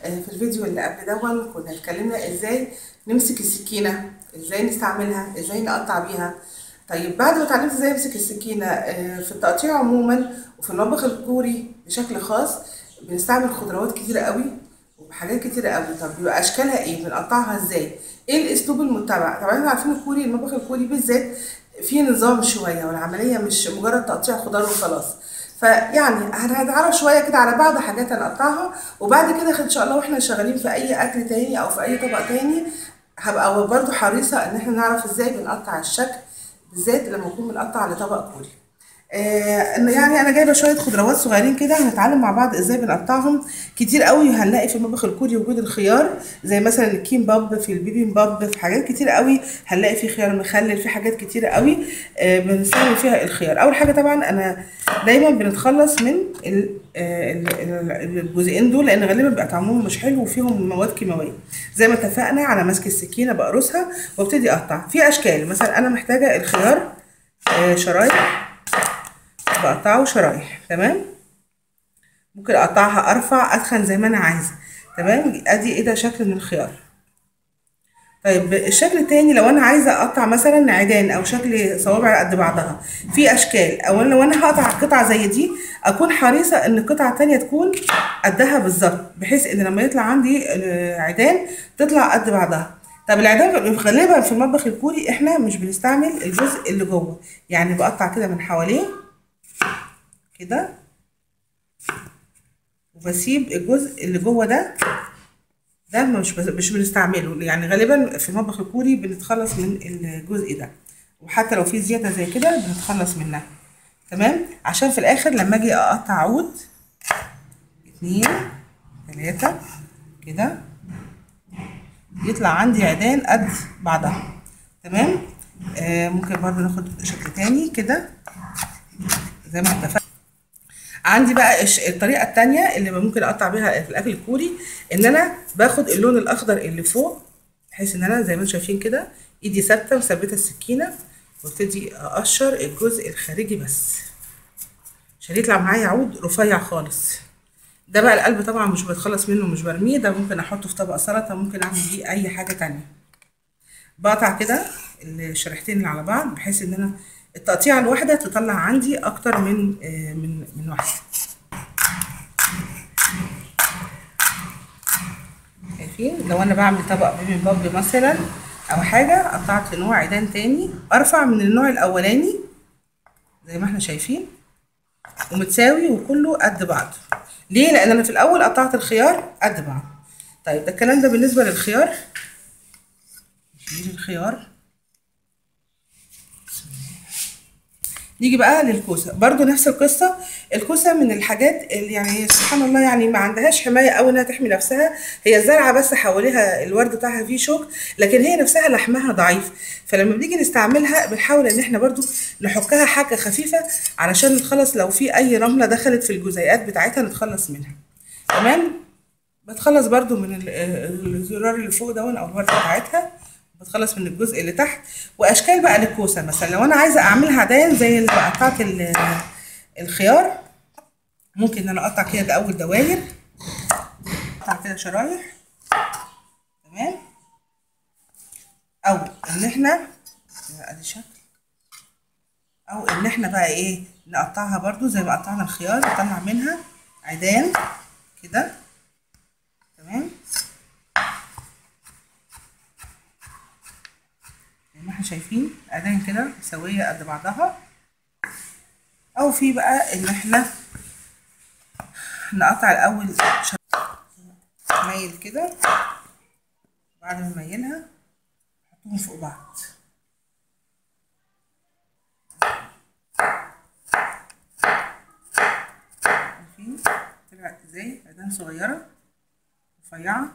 في الفيديو اللي قبل دون كنا اتكلمنا ازاي نمسك السكينة، ازاي نستعملها، ازاي نقطع بيها. طيب بعد ما اتعلمت ازاي امسك السكينة في التقطيع عموما وفي المطبخ الكوري بشكل خاص بنستعمل خضروات كتيرة قوي وحاجات كتيرة قوي. طب بيبقى اشكالها ايه؟ بنقطعها ازاي؟ ايه الاسلوب المتبع؟ طبعا احنا عارفين الكوري، المطبخ الكوري بالذات فيه نظام شوية والعملية مش مجرد تقطيع خضار وخلاص. فيعني هنتعرف شويه كده على بعض حاجات هنقطعها، وبعد كده ان شاء الله واحنا شغالين في اي اكل تاني او في اي طبق تاني هبقى برضو حريصه ان احنا نعرف ازاي بنقطع الشكل، بالذات لما نكون بنقطع لطبق كوري. يعني انا جايبه شويه خضروات صغيرين كده هنتعلم مع بعض ازاي بنقطعهم. كتير قوي هنلاقي في المطبخ الكوري وجود الخيار، زي مثلا الكيمباب، في البيبيمباب، في حاجات كتير قوي هنلاقي في خيار مخلل، في حاجات كتير قوي بنستعمل فيها الخيار. اول حاجه طبعا انا دايما بنتخلص من الجزئين دول لان غالبا بيبقى طعمهم مش حلو وفيهم مواد كيماويه. زي ما اتفقنا على مسك السكينه بقرصها وابتدي اقطع في اشكال. مثلا انا محتاجه الخيار شرايح، بقطعه شرايح. تمام، ممكن اقطعها ارفع اتخن زي ما انا عايزه. تمام، ادي ايه ده شكل من الخيار. طيب الشكل التاني لو انا عايزه اقطع مثلا عيدان او شكل صوابع قد بعضها، في اشكال. او لو انا هقطع قطعه زي دي اكون حريصه ان القطعه التانيه تكون قدها بالظبط، بحيث ان لما يطلع عندي عيدان تطلع قد بعضها. طب العيدان غالبا في المطبخ الكوري احنا مش بنستعمل الجزء اللي جوه، يعني بقطع كده من حواليه كده وبسيب الجزء اللي جوه ده مش بنستعمله. يعني غالبا في المطبخ الكوري بنتخلص من الجزء ده، وحتى لو في زيادة زي كده بنتخلص منها. تمام، عشان في الاخر لما اجي اقطع عود 2 3 كده يطلع عندي عيدان قد بعضها. تمام، ممكن برضو ناخد شكل تاني كده زي ما اتفقنا. عندي بقى الطريقه التانية اللي ممكن اقطع بيها في الاكل الكوري، ان انا باخد اللون الاخضر اللي فوق، بحيث ان انا زي ما انتم شايفين كده ايدي ثابته مثبته السكينه، وابتدي اقشر الجزء الخارجي بس عشان يطلع معايا عود رفيع خالص. ده بقى القلب طبعا مش بتخلص منه، مش برميه، ده ممكن احطه في طبق سلطه، ممكن اعمل بيه اي حاجه تانية. بقطع كده الشريحتين اللي على بعض بحيث ان انا التقطيعه الواحده تطلع عندي اكتر من واحده. شايفين؟ لو انا بعمل طبق بيبيمباب مثلا او حاجه قطعت نوع عيدان تاني ارفع من النوع الاولاني زي ما احنا شايفين ومتساوي وكله قد بعض. ليه؟ لان انا في الاول قطعت الخيار قد بعض. طيب ده الكلام ده بالنسبه للخيار. نشيل الخيار، نيجي بقى للكوسه. برضو نفس القصه. الكوسه من الحاجات اللي يعني سبحان الله يعني ما عندهاش حمايه قوي انها تحمي نفسها، هي زرعه بس حواليها الورد بتاعها فيه شوك، لكن هي نفسها لحمها ضعيف. فلما بنيجي نستعملها بنحاول ان احنا برضو نحكها حاجه خفيفه علشان نتخلص لو في اي رمله دخلت في الجزيئات بتاعتها نتخلص منها. تمام، بتخلص برضو من الزرار اللي فوق دون او الورده بتاعتها، بتخلص من الجزء اللي تحت. واشكال بقى للكوسه، مثلا لو انا عايزه اعملها عدايا زي اللي قطعت الخيار، ممكن ان انا اقطع كده اول دواير، اقطع كده شرايح. تمام، او ان احنا ادي شكل، او ان احنا بقى ايه نقطعها برضو زي ما قطعنا الخيار، نطلع منها عيدان كده. تمام، زي ما احنا شايفين عيدان كده مسويه قد بعضها. او في بقى ان احنا نقطع الاول ميل كده، بعد ما نميلها نحطهم فوق بعض. شايفين طلعت ازاي؟ عيدان صغيره رفيعه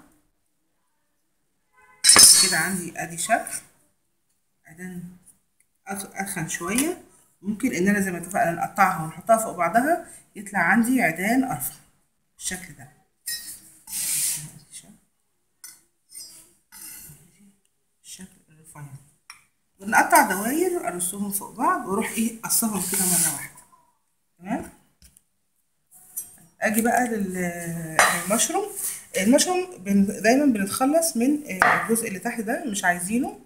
كده. عندي ادي شكل عيدان اتخن شويه، ممكن ان انا زي ما اتفقنا نقطعها ونحطها فوق بعضها يطلع عندي عيدان ارفع بالشكل ده. الشكل الرفيع، ونقطع دواير ارصهم فوق بعض واروح ايه اقصهم كده مره واحده. تمام، اجي بقى للمشروم. المشروم دايما بنتخلص من الجزء اللي تحت ده، مش عايزينه.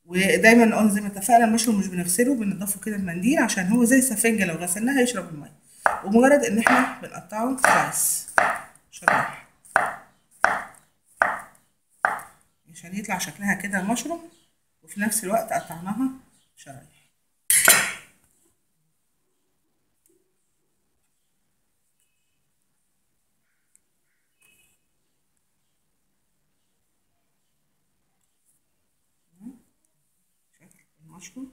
ودايما زي ما اتفقنا المشروم مش بنغسله، بنضفه كده بمنديل عشان هو زي السفنجة، لو غسلناها هيشرب المية. ومجرد ان احنا بنقطعه سلايس شرايح عشان يطلع شكلها كده المشروم، وفي نفس الوقت قطعناها شرايح. شكل المشروم.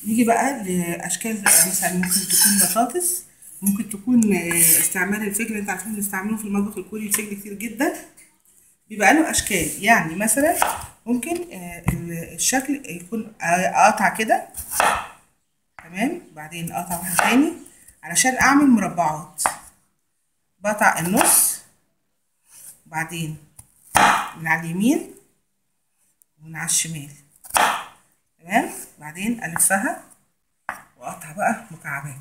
نيجي بقى لاشكال، مثلا ممكن تكون بطاطس، ممكن تكون استعمال الفجل. انت عارفين بنستعمله في المطبخ الكوري الفجل كتير جدا، بيبقى له اشكال. يعني مثلا ممكن الشكل يكون قطع كده، تمام، بعدين اقطع واحد تاني علشان اعمل مربعات. بقطع النص، بعدين من على اليمين ومن على الشمال، تمام، بعدين الفها واقطع بقى مكعبات.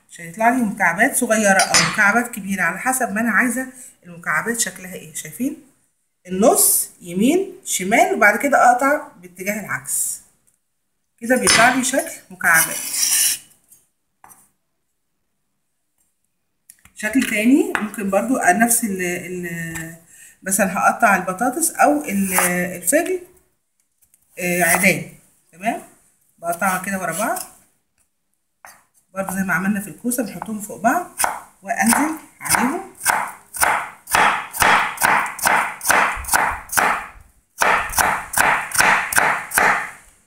عشان يطلع لي مكعبات صغيره او مكعبات كبيره على حسب ما انا عايزه المكعبات شكلها ايه. شايفين النص يمين شمال، وبعد كده اقطع باتجاه العكس، كده بيطلع لي شكل مكعبات. شكل تاني ممكن برضو نفس ال مثلا هقطع البطاطس او الفجل عيدان، تمام، بقطعها كده ورا بعض برضو زي ما عملنا في الكوسه، بنحطهم فوق بعض وانزل عليهم.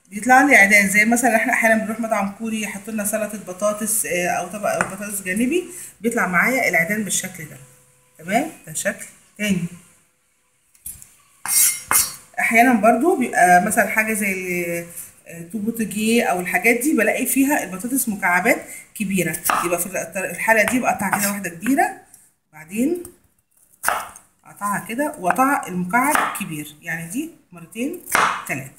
بيطلع لي عيدان. زي مثلا احنا احيانا بنروح مطعم كوري يحط لنا سلطه بطاطس او طبق بطاطس جانبي، بيطلع معايا العيدان بالشكل ده، تمام. ده شكل تاني. احيانا برضو بيبقى مثلا حاجه زي توبوتجي او الحاجات دي، بلاقي فيها البطاطس مكعبات كبيره، يبقى في الحاله دي بقطع كده واحده كبيره، بعدين اقطعها كده واقطع المكعب كبير، يعني دي مرتين ثلاثه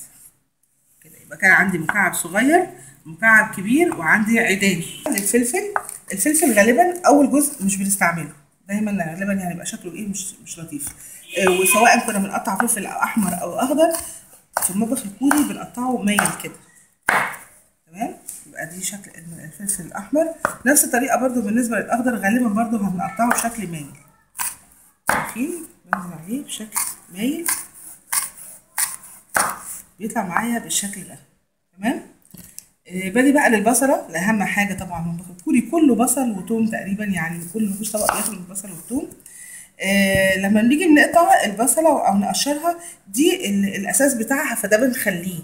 كده، يبقى كان عندي مكعب صغير مكعب كبير وعندي عيدان. الفلفل، الفلفل غالبا اول جزء مش بنستعمله، دايما غالبا يعني يبقى شكله ايه، مش لطيف. وسواء كنا بنقطع فلفل احمر او اخضر في المطبخ الكوري بنقطعه مايل كده، تمام. يبقى دي شكل الفلفل الاحمر. نفس الطريقه برضو بالنسبه للاخضر، غالبا برضو هنقطعه بشكل مايل. شايفين بنزل عليه بشكل مايل بيطلع معايا بالشكل ده، تمام. باجي بقى للبصله، الاهم حاجه طبعا المطبخ الكوري كله بصل وتوم تقريبا، يعني كل مفيش طبق بياخد البصل والثوم. لما بنيجي بنقطع البصله او نقشرها، دي الاساس بتاعها، فده بنخليه.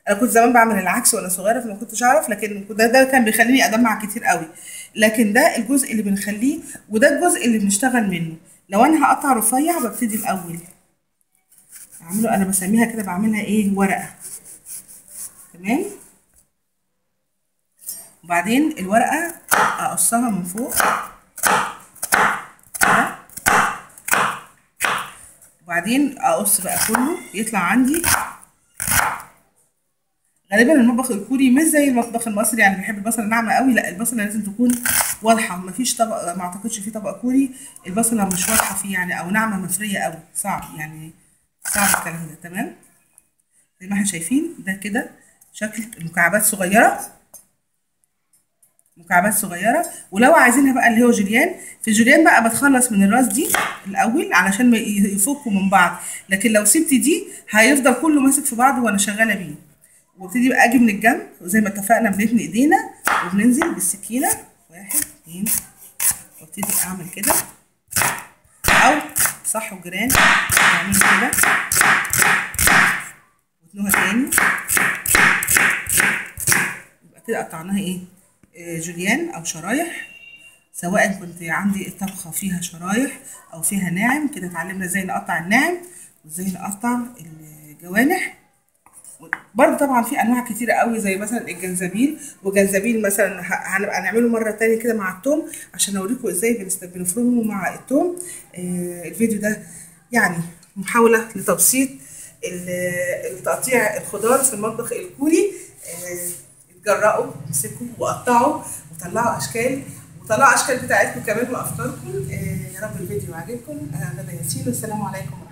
انا كنت زمان بعمل العكس وانا صغيره فما كنتش اعرف، لكن ده كان بيخليني ادمع كتير قوي. لكن ده الجزء اللي بنخليه، وده الجزء اللي بنشتغل منه. لو انا هقطع رفيع ببتدي الاول اعمله، انا بسميها كده بعملها ايه، ورقه، تمام. وبعدين الورقه اقصها من فوق كده، وبعدين اقص بقى كله يطلع عندي. غالبا المطبخ الكوري مش زي المطبخ المصري، يعني بحب البصله ناعمه قوي، لا البصله لازم تكون واضحه. مفيش طبق، ما اعتقدش في طبق كوري البصله مش واضحه فيه يعني، او ناعمه مفريه قوي، صعب يعني، صعب الكلام ده، تمام. زي ما احنا شايفين ده كده شكل مكعبات صغيره، مكعبات صغيره. ولو عايزينها بقى اللي هو جوليان، في الجوليان بقى بتخلص من الراس دي الاول علشان ما يفكوا من بعض، لكن لو سبت دي هيفضل كله ماسك في بعضه وانا شغاله بيه. وابتدي بقى اجي من الجنب، وزي ما اتفقنا بنتني ايدينا وبننزل بالسكينه، واحد اتنين، وابتدي اعمل كده، او صح وجيران نعمل كده وتنوها تاني. يبقى كده قطعناها ايه، جوليان او شرايح. سواء كنت عندي الطبخه فيها شرايح او فيها ناعم، كده اتعلمنا ازاي نقطع الناعم وازاي نقطع الجوانح. برضه طبعا في انواع كتيره قوي، زي مثلا الجنزبيل، وجنزبيل مثلا هنبقى نعمله مره تانية كده مع التوم، عشان اوريكم ازاي بنفرمه مع التوم. الفيديو ده يعني محاولة لتبسيط تقطيع الخضار في المطبخ الكوري. اتجرأوا، امسكوا وقطعوا وطلعوا اشكال، وطلعوا اشكال بتاعتكم كمان وافكاركم. يا رب الفيديو عجبكم. انا غدا ياسين، والسلام عليكم.